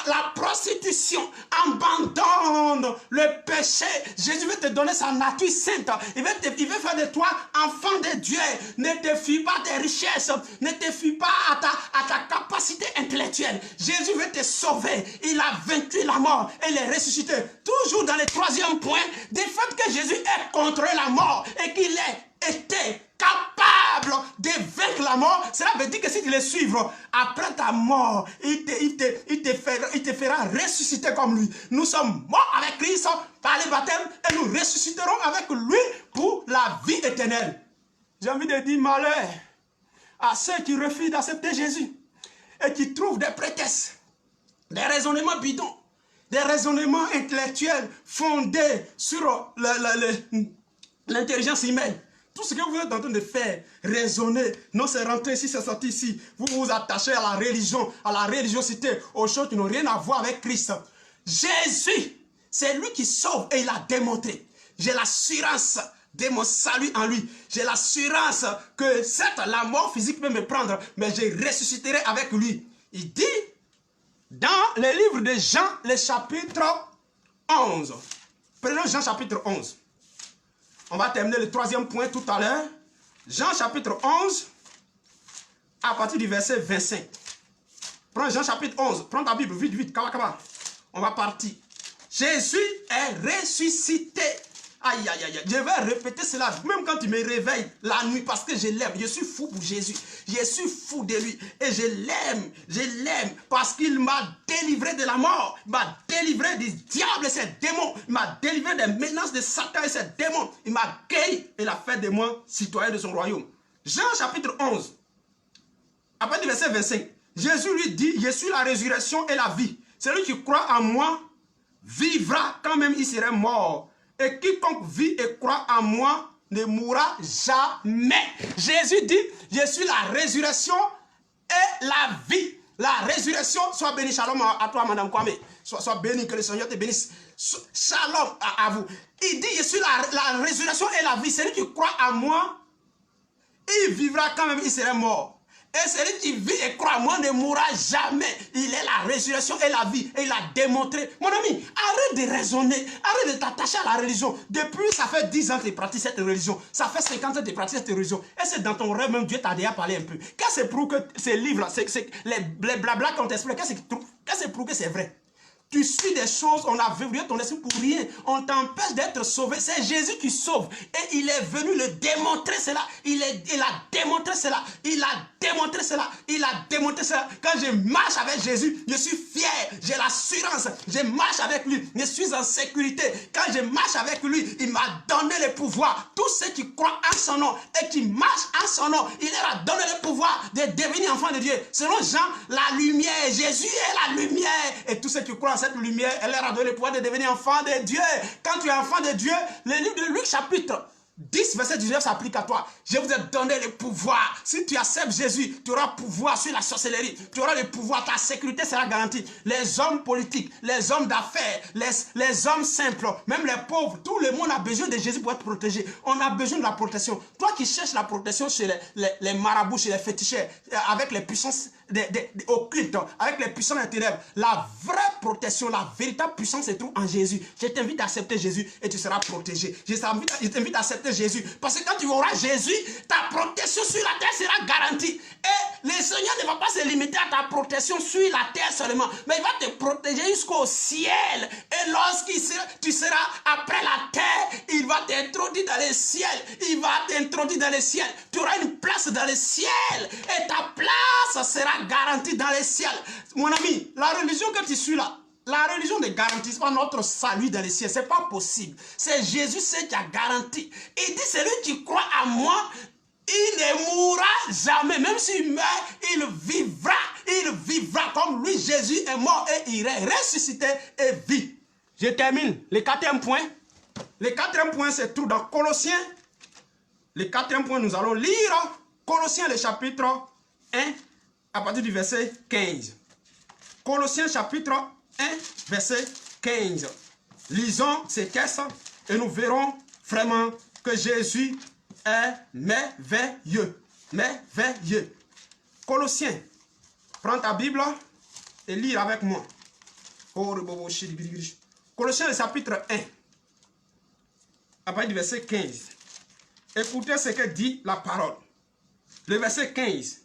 la prostitution. Abandonne le péché. Jésus veut te donner sa nature sainte. Il veut faire de toi enfant de Dieu. Ne te fie pas des richesses. Ne te fie pas à ta capacité intellectuelle. Jésus veut te sauver. Il a vaincu la mort. Et il est ressuscité. Toujours dans le troisième point, du fait que Jésus est contre la mort et qu'il ait été capable de vaincre la mort, cela veut dire que si tu le suives, après ta mort, il te fera ressusciter comme lui. Nous sommes morts avec Christ par le baptême et nous ressusciterons avec lui pour la vie éternelle. J'ai envie de dire malheur à ceux qui refusent d'accepter Jésus et qui trouvent des prétextes, des raisonnements bidons, des raisonnements intellectuels fondés sur l'intelligence humaine. Tout ce que vous êtes en train de faire, raisonner, non c'est rentré ici, c'est sorti ici. Vous vous attachez à la religion, à la religiosité, aux choses qui n'ont rien à voir avec Christ. Jésus, c'est lui qui sauve et il a démontré. J'ai l'assurance de mon salut en lui. J'ai l'assurance que certes la mort physique peut me prendre, mais je ressusciterai avec lui. Il dit dans le livre de Jean, le chapitre 11. Prenons Jean chapitre 11. On va terminer le troisième point tout à l'heure. Jean chapitre 11, à partir du verset 25. Prends Jean chapitre 11. Prends ta Bible, vite, vite, kaba. On va partir. Jésus est ressuscité. Aïe, aïe, aïe. Je vais répéter cela, même quand tu me réveilles la nuit, parce que je l'aime. Je suis fou pour Jésus. Je suis fou de lui. Et je l'aime, parce qu'il m'a délivré de la mort. Il m'a délivré du diable et ses démons. Il m'a délivré des menaces de Satan et ses démons. Il m'a guéri et il a fait de moi citoyen de son royaume. Jean chapitre 11, à partir du verset 25. Jésus lui dit, je suis la résurrection et la vie. Celui qui croit en moi vivra quand même il serait mort. Et quiconque vit et croit en moi ne mourra jamais. Jésus dit, je suis la résurrection et la vie. La résurrection, sois béni, shalom à toi, Madame Kwame. Sois béni, que le Seigneur te bénisse. Shalom à vous. Il dit, je suis la résurrection et la vie. Celui qui croit en moi, il vivra quand même, il serait mort. Et celui qui vit et croit en moi ne mourra jamais. Il est la résurrection et la vie. Et il a démontré. Mon ami, arrête de raisonner. Arrête de t'attacher à la religion. Depuis, ça fait 10 ans que tu pratiques cette religion. Ça fait 50 ans que tu pratiques cette religion. Et c'est dans ton rêve même, Dieu t'a déjà parlé un peu. Qu'est-ce que c'est pour que ces livres, les blabla qu'on t'explique, qu'est-ce que c'est pour que c'est vrai? Tu suis des choses, on a verrouillé ton esprit pour rien. On t'empêche d'être sauvé. C'est Jésus qui sauve. Et il est venu le démontrer cela. Il a démontré cela. Il a démontré cela. Il a démontré cela. Quand je marche avec Jésus, je suis fier. J'ai l'assurance. Je marche avec lui. Je suis en sécurité. Quand je marche avec lui, il m'a donné le pouvoir. Tous ceux qui croient en son nom et qui marchent en son nom, il leur a donné le pouvoir de devenir enfants de Dieu. Selon Jean, la lumière. Jésus est la lumière. Et tous ceux qui croient cette lumière, elle leur a donné le pouvoir de devenir enfant de Dieu. Quand tu es enfant de Dieu, le livre de Luc chapitre 10, verset 19 s'applique à toi. Je vous ai donné le pouvoir. Si tu acceptes Jésus, tu auras pouvoir sur la sorcellerie. Tu auras le pouvoir, ta sécurité sera garantie. Les hommes politiques, les hommes d'affaires, les hommes simples, même les pauvres, tout le monde a besoin de Jésus pour être protégé. On a besoin de la protection. Toi qui cherches la protection chez les marabouts, chez les féticheurs, avec les puissances occultes, avec les puissances des ténèbres, la vraie protection, la véritable puissance se trouve en Jésus. Je t'invite à accepter Jésus et tu seras protégé. Je t'invite à accepter Jésus. Parce que quand tu auras Jésus, ta protection sur la terre sera garantie. Et le Seigneur ne va pas se limiter à ta protection sur la terre seulement, mais il va te protéger jusqu'au ciel. Et tu seras après la terre, il va t'introduire dans le ciel. Il va t'introduire dans le ciel. Tu auras une place dans le ciel. Et ta place sera garantie dans le ciel. Mon ami, la religion que tu suis là, la religion ne garantit pas notre salut dans les cieux. Ce n'est pas possible. C'est Jésus qui a garanti. Il dit, celui qui croit à moi, il ne mourra jamais. Même s'il meurt, il vivra. Il vivra comme lui, Jésus est mort et il est ressuscité et vit. Je termine. Le quatrième point. Le quatrième point se trouve dans Colossiens. Le quatrième point, nous allons lire Colossiens, le chapitre 1, à partir du verset 15. Colossiens, chapitre 1, verset 15. Lisons ces textes et nous verrons vraiment que Jésus est merveilleux. Merveilleux. Colossiens, prends ta Bible et lis avec moi. Colossiens, le chapitre 1, à partir du verset 15. Écoutez ce que dit la parole. Le verset 15.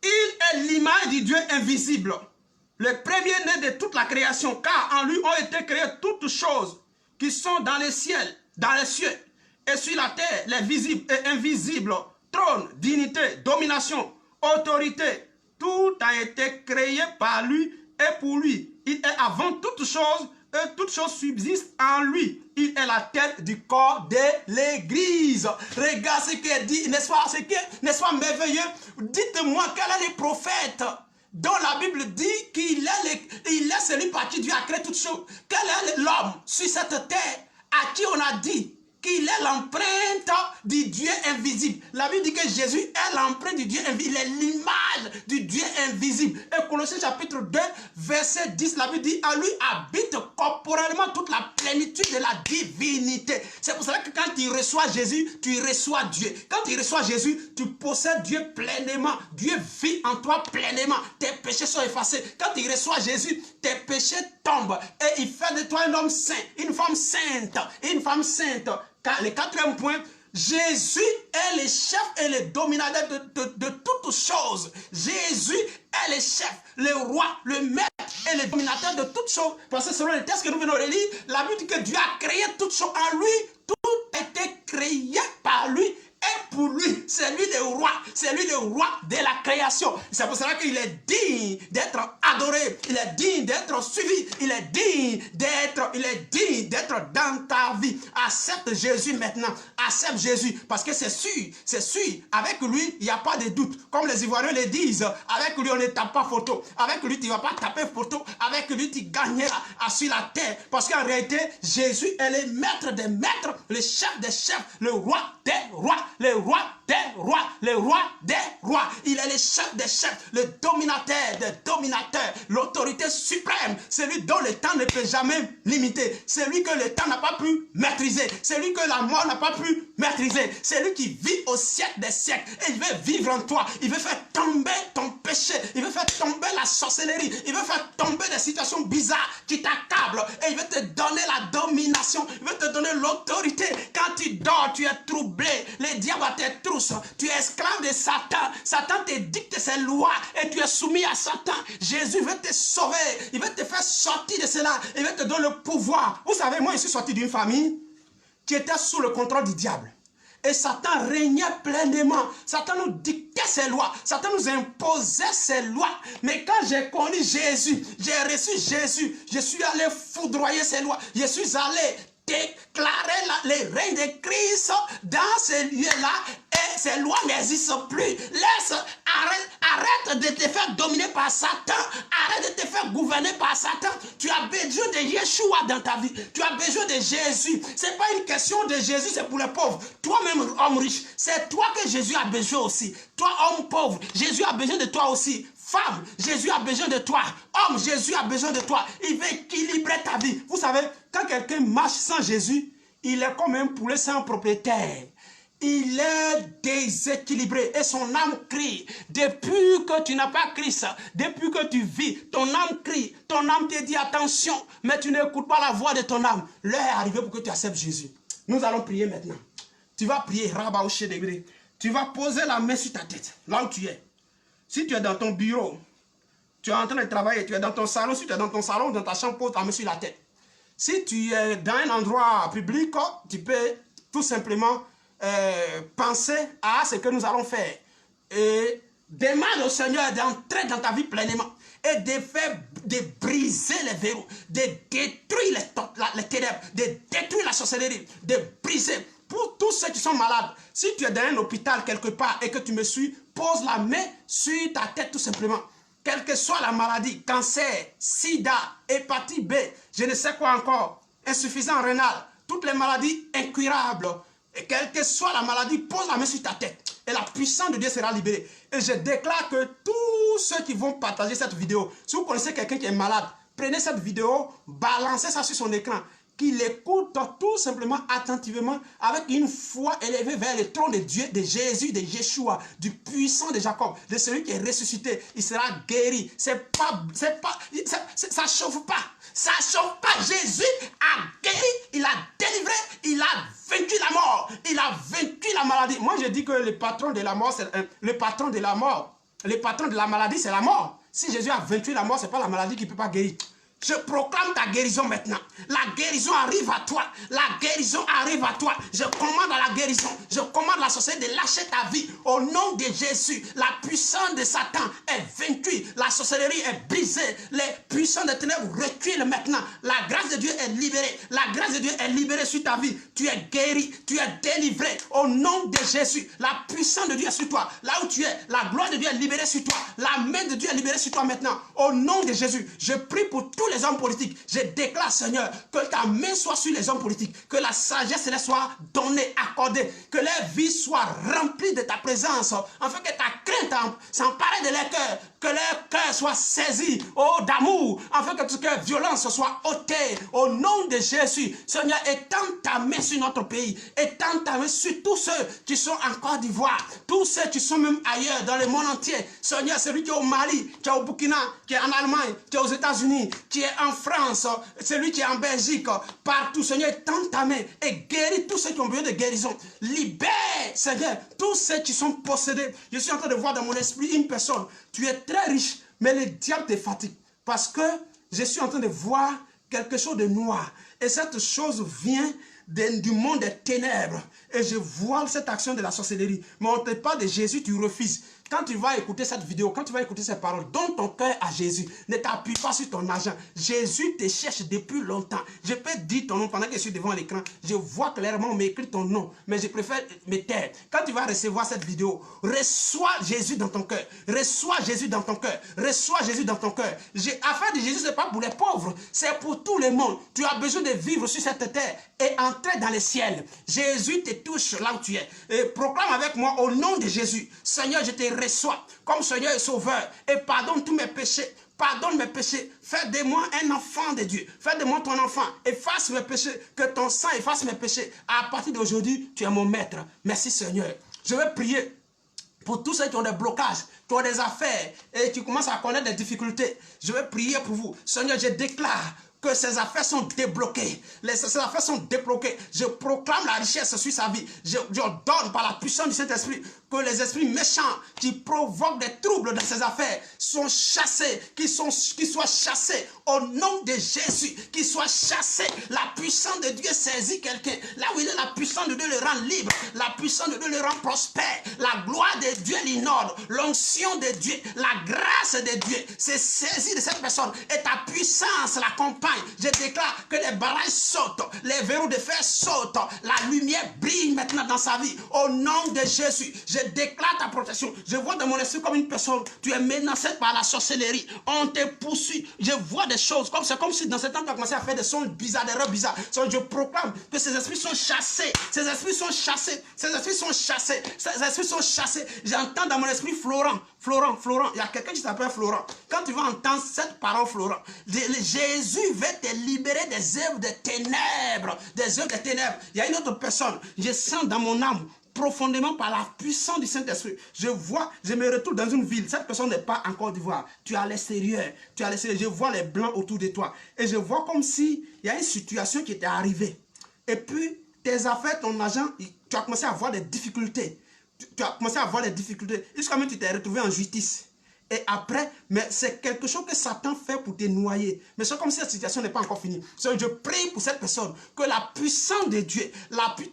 Il est l'image du Dieu invisible, le premier-né de toute la création, car en lui ont été créées toutes choses qui sont dans les cieux et sur la terre, les visibles et invisibles, trône, dignité, domination, autorité. Tout a été créé par lui et pour lui. Il est avant toutes choses et toutes choses subsistent en lui. Il est la tête du corps de l'église. Regarde ce qu'il dit, n'est-ce pas merveilleux? Dites-moi, quel est le prophète dont la Bible dit qu'il est celui par qui Dieu a créé toutes choses? Quel est l'homme sur cette terre à qui on a dit qu'il est l'empreinte du Dieu invisible? La Bible dit que Jésus est l'empreinte du Dieu invisible. Il est l'image du Dieu invisible. Et Colossiens chapitre 2, verset 10, la Bible dit, à lui habite corporellement toute la plénitude de la divinité. C'est pour cela que quand tu reçois Jésus, tu reçois Dieu. Quand tu reçois Jésus, tu possèdes Dieu pleinement. Dieu vit en toi pleinement. Tes péchés sont effacés. Quand tu reçois Jésus, tes péchés tombent. Et il fait de toi un homme saint, une femme sainte, une femme sainte. Le quatrième point, Jésus est le chef et le dominateur de toutes choses. Jésus est le chef, le roi, le maître et le dominateur de toutes choses. Parce que selon les textes que nous venons de lire, la Bible dit que Dieu a créé toutes choses en lui. Tout a été créé par lui et pour lui. C'est lui le roi. C'est lui le roi de la création. C'est pour cela qu'il est digne d'être adoré. Il est digne d'être suivi. Il est digne d'être dans ta vie. Accepte Jésus maintenant. Accepte Jésus. Parce que c'est sûr. Avec lui, il n'y a pas de doute. Comme les Ivoiriens le disent, avec lui, on ne tape pas photo. Avec lui, tu ne vas pas taper photo. Avec lui, tu gagneras sur la terre. Parce qu'en réalité, Jésus est le maître des maîtres, le chef des chefs, le roi des rois. Le roi des rois, le roi des rois. Il est le chef des chefs, le dominateur des dominateurs, l'autorité suprême, celui dont le temps ne peut jamais limiter, celui que le temps n'a pas pu maîtriser, celui que la mort n'a pas pu maîtriser, celui qui vit au siècle des siècles et il veut vivre en toi, il veut faire tomber ton péché, il veut faire tomber la sorcellerie, il veut faire tomber des situations bizarres qui t'accablent et il veut te donner la domination, il veut te donner l'autorité. Quand tu dors, tu es troublé, les diables te troublent. virus. Tu es esclave de Satan. Satan te dicte ses lois et tu es soumis à Satan. Jésus veut te sauver. Il veut te faire sortir de cela. Il veut te donner le pouvoir. Vous savez, moi, je suis sorti d'une famille qui était sous le contrôle du diable. Et Satan régnait pleinement. Satan nous dictait ses lois. Satan nous imposait ses lois. Mais quand j'ai connu Jésus, j'ai reçu Jésus, je suis allé foudroyer ses lois. Je suis allé déclarer les règnes de Christ dans ces lieux-là et ces lois n'existent plus. Arrête de te faire dominer par Satan. Arrête de te faire gouverner par Satan. Tu as besoin de Yeshua dans ta vie. Tu as besoin de Jésus. Ce n'est pas une question de Jésus, c'est pour les pauvres. Toi-même, homme riche, c'est toi que Jésus a besoin aussi. Toi, homme pauvre, Jésus a besoin de toi aussi. Femme, Jésus a besoin de toi. Homme, Jésus a besoin de toi. Il veut équilibrer ta vie. Vous savez, quand quelqu'un marche sans Jésus, il est comme un poulet sans propriétaire. Il est déséquilibré et son âme crie. Depuis que tu n'as pas Christ, depuis que tu vis, ton âme crie. Ton âme te dit attention, mais tu n'écoutes pas la voix de ton âme. L'heure est arrivée pour que tu acceptes Jésus. Nous allons prier maintenant. Tu vas prier, Rabba Oshé Degré. Tu vas poser la main sur ta tête, là où tu es. Si tu es dans ton bureau, tu es en train de travailler, tu es dans ton salon, si tu es dans ton salon, dans ta chambre, pose ta main sur la tête. Si tu es dans un endroit public, tu peux tout simplement penser à ce que nous allons faire. Et demande au Seigneur d'entrer dans ta vie pleinement et de briser les verrous, de détruire les ténèbres, de détruire la sorcellerie, de briser. Pour tous ceux qui sont malades, si tu es dans un hôpital quelque part et que tu me suis, pose la main sur ta tête tout simplement. Quelle que soit la maladie, cancer, sida, hépatite B, je ne sais quoi encore, insuffisance rénale, toutes les maladies incurables, et quelle que soit la maladie, pose la main sur ta tête. Et la puissance de Dieu sera libérée. Et je déclare que tous ceux qui vont partager cette vidéo, si vous connaissez quelqu'un qui est malade, prenez cette vidéo, balancez ça sur son écran, qu'il écoute tout simplement attentivement avec une foi élevée vers le trône de Dieu, de Jésus, de Yeshua, du puissant de Jacob, de celui qui est ressuscité. Il sera guéri. Ça chauffe pas. Ça chauffe pas. Jésus a guéri, il a délivré, il a vaincu la mort, il a vaincu la maladie. Moi je dis que le patron de la mort, c'est le patron de la mort. Le patron de la maladie, c'est la mort. Si Jésus a vaincu la mort, c'est pas la maladie qui ne peut pas guérir. Je proclame ta guérison maintenant. La guérison arrive à toi. La guérison arrive à toi. Je commande à la guérison. Je commande à la sorcellerie de lâcher ta vie. Au nom de Jésus, la puissance de Satan est vaincue. La sorcellerie est brisée. Les puissances des ténèbres reculent maintenant. La grâce de Dieu est libérée. La grâce de Dieu est libérée sur ta vie. Tu es guéri. Tu es délivré. Au nom de Jésus, la puissance de Dieu est sur toi. Là où tu es, la gloire de Dieu est libérée sur toi. La main de Dieu est libérée sur toi maintenant. Au nom de Jésus, je prie pour tous les hommes politiques. Je déclare, Seigneur, que ta main soit sur les hommes politiques, que la sagesse leur soit donnée, accordée, que leur vie soit remplie de ta présence, afin que ta crainte s'empare de leur cœur, que leur cœur soit saisi, oh, d'amour, afin que toute violence soit ôtée, au nom de Jésus. Seigneur, étends ta main sur notre pays, étends ta main sur tous ceux qui sont en Côte d'Ivoire, tous ceux qui sont même ailleurs, dans le monde entier. Seigneur, celui qui est au Mali, qui est au Burkina, qui est en Allemagne, qui est aux États-Unis, qui est en France, celui qui est en Belgique, partout, Seigneur, tends ta main et guéris tous ceux qui ont besoin de guérison. Libère, Seigneur, tous ceux qui sont possédés. Je suis en train de voir dans mon esprit une personne. Tu es très riche, mais le diable te fatigue. Parce que je suis en train de voir quelque chose de noir. Et cette chose vient du monde des ténèbres. Et je vois cette action de la sorcellerie. Mais on ne te parle de Jésus, tu refuses. Quand tu vas écouter cette vidéo, quand tu vas écouter ces paroles, donne ton cœur à Jésus. Ne t'appuie pas sur ton argent. Jésus te cherche depuis longtemps. Je peux dire ton nom pendant que je suis devant l'écran. Je vois clairement, on m'écrit ton nom. Mais je préfère me taire. Quand tu vas recevoir cette vidéo, reçois Jésus dans ton cœur. Reçois Jésus dans ton cœur. Reçois Jésus dans ton cœur. Affaire de Jésus, ce n'est pas pour les pauvres. C'est pour tout le monde. Tu as besoin de vivre sur cette terre et entrer dans le ciel. Jésus te touche là où tu es. Et proclame avec moi au nom de Jésus. Seigneur, je te reçois comme Seigneur et Sauveur et pardonne tous mes péchés. Pardonne mes péchés. Fais de moi un enfant de Dieu. Fais de moi ton enfant. Efface mes péchés. Que ton sang efface mes péchés. À partir d'aujourd'hui, tu es mon maître. Merci Seigneur. Je vais prier pour tous ceux qui ont des blocages, qui ont des affaires et qui commencent à connaître des difficultés. Je vais prier pour vous. Seigneur, je déclare que ses affaires sont débloquées. Ses affaires sont débloquées. Je proclame la richesse sur sa vie. Je donne par la puissance du Saint-Esprit que les esprits méchants qui provoquent des troubles dans ses affaires sont chassés, qu'ils soient chassés au nom de Jésus, qu'ils soient chassés. La puissance de Dieu saisit quelqu'un. Là où il est, la puissance de Dieu le rend libre. La puissance de Dieu le rend prospère. La gloire de Dieu l'inonde. L'onction de Dieu, la grâce de Dieu c'est saisi de cette personne et ta puissance l'accompagne. Je déclare que les barrages sautent, les verrous de fer sautent, la lumière brille maintenant dans sa vie. Au nom de Jésus, je déclare ta protection. Je vois dans mon esprit comme une personne, tu es menacé par la sorcellerie. On te poursuit. Je vois des choses comme c'est comme si dans ce temps tu as commencé à faire des sons bizarres, des rêves bizarres. Je proclame que ces esprits sont chassés. Ces esprits sont chassés. Ces esprits sont chassés. Ces esprits sont chassés. J'entends dans mon esprit Florent. Il y a quelqu'un qui s'appelle Florent. Quand tu vas entendre cette parole, Florent, Jésus va te libérer des œuvres de ténèbres. Des œuvres de ténèbres. Il y a une autre personne. Je sens dans mon âme, profondément par la puissance du Saint-Esprit. Je me retrouve dans une ville. Cette personne n'est pas en Côte d'Ivoire. Tu es à l'extérieur. Je vois les blancs autour de toi. Et je vois comme si il y a une situation qui était arrivée. Et puis, tes affaires, ton argent, tu as commencé à avoir des difficultés. Tu as commencé à avoir des difficultés. Jusqu'à même tu t'es retrouvé en justice. Et après, mais c'est quelque chose que Satan fait pour te noyer. Mais c'est comme si cette situation n'est pas encore finie. Je prie pour cette personne, que la puissance de Dieu,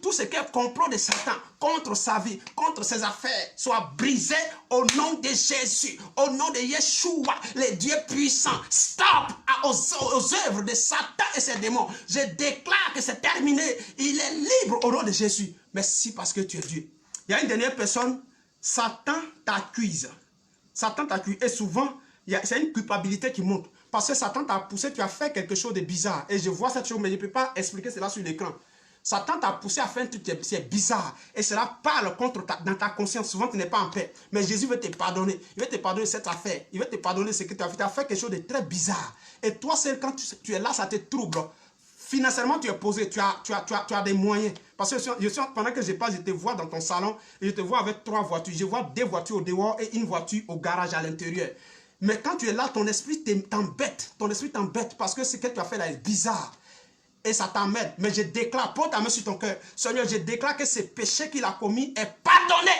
tout ce qui est complot de Satan contre sa vie, contre ses affaires, soit brisé au nom de Jésus, au nom de Yeshua, le Dieu puissant. Stop aux œuvres de Satan et ses démons. Je déclare que c'est terminé. Il est libre au nom de Jésus. Merci parce que tu es Dieu. Il y a une dernière personne, Satan t'accuse. Satan t'accuse. Et souvent, c'est une culpabilité qui monte. Parce que Satan t'a poussé, tu as fait quelque chose de bizarre. Et je vois cette chose, mais je ne peux pas expliquer cela sur l'écran. Satan t'a poussé à faire un truc qui est bizarre. Et cela parle dans ta conscience. Souvent, tu n'es pas en paix. Mais Jésus veut te pardonner. Il veut te pardonner cette affaire. Il veut te pardonner ce que tu as fait. Tu as fait quelque chose de très bizarre. Et toi, quand tu es là, ça te trouble. Financièrement, tu es posé, tu as des moyens. Parce que pendant que je parle, je te vois dans ton salon et je te vois avec 3 voitures. Je vois 2 voitures au dehors et une voiture au garage à l'intérieur. Mais quand tu es là, ton esprit t'embête. Ton esprit t'embête parce que ce que tu as fait là est bizarre. Et ça t'emmène. Mais je déclare, pose ta main sur ton cœur. Seigneur, je déclare que ce péché qu'il a commis est pardonné.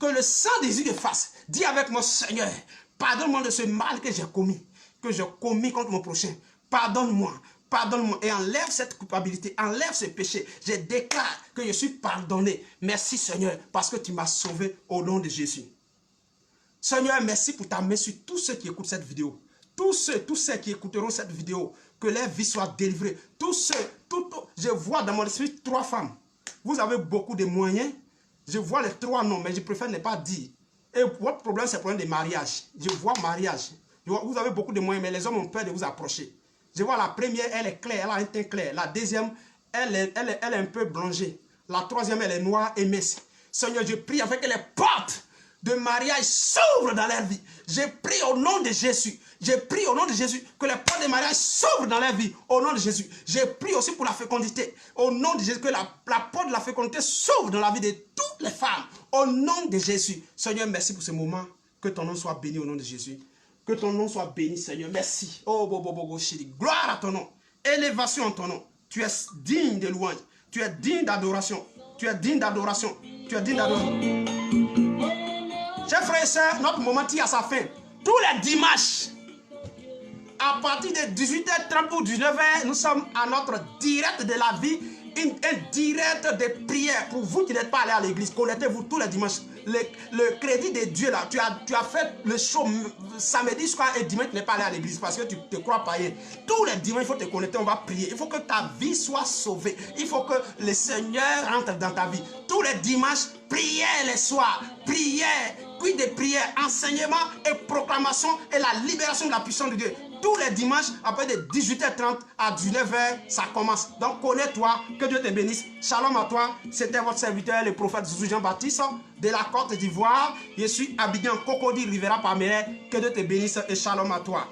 Que le sang de Jésus le fasse. Dis avec moi, Seigneur, pardonne-moi de ce mal que j'ai commis. Que j'ai commis contre mon prochain. Pardonne-moi. Pardonne-moi et enlève cette culpabilité, enlève ce péché. Je déclare que je suis pardonné. Merci Seigneur parce que tu m'as sauvé au nom de Jésus. Seigneur, merci pour ta main sur tous ceux qui écoutent cette vidéo. Tous ceux qui écouteront cette vidéo, que leur vie soit délivrée. Je vois dans mon esprit 3 femmes. Vous avez beaucoup de moyens. Je vois les 3 noms, mais je préfère ne pas dire. Et votre problème, c'est le problème de mariage. Je vois mariage. Vous avez beaucoup de moyens, mais les hommes ont peur de vous approcher. Je vois la première, elle est claire, elle a un teint clair. La deuxième, elle est un peu blanchée. La troisième, elle est noire et mince. Seigneur, je prie afin que les portes de mariage s'ouvrent dans leur vie. Je prie au nom de Jésus. Je prie au nom de Jésus que les portes de mariage s'ouvrent dans leur vie. Au nom de Jésus. Je prie aussi pour la fécondité. Au nom de Jésus, que la porte de la fécondité s'ouvre dans la vie de toutes les femmes. Au nom de Jésus. Seigneur, merci pour ce moment. Que ton nom soit béni au nom de Jésus. Que ton nom soit béni, Seigneur. Merci. Oh, gloire à ton nom. Élévation en ton nom. Tu es digne de louange. Tu es digne d'adoration. Tu es digne d'adoration. Tu es digne d'adoration. Chers frères et sœurs, notre moment tire à sa fin. Tous les dimanches, à partir de 18h30 ou 19h, nous sommes à notre direct de la vie. Un direct de prière pour vous qui n'êtes pas allés à l'église. Connectez-vous tous les dimanches. Le crédit de Dieu là, tu as fait le show samedi soir et dimanche tu n'es pas allé à l'église parce que tu te crois païen. Tous les dimanches il faut te connecter, on va prier. Il faut que ta vie soit sauvée. Il faut que le Seigneur entre dans ta vie. Tous les dimanches, prière les soirs, prière, puis de prière, enseignement et proclamation et la libération de la puissance de Dieu. Tous les dimanches, après de 18h30 à 19h, ça commence. Donc, connais-toi, que Dieu te bénisse. Shalom à toi. C'était votre serviteur, le prophète Zouzou Jean-Baptiste de la Côte d'Ivoire. Je suis Abidjan Cocody Rivera Pamela. Que Dieu te bénisse et shalom à toi.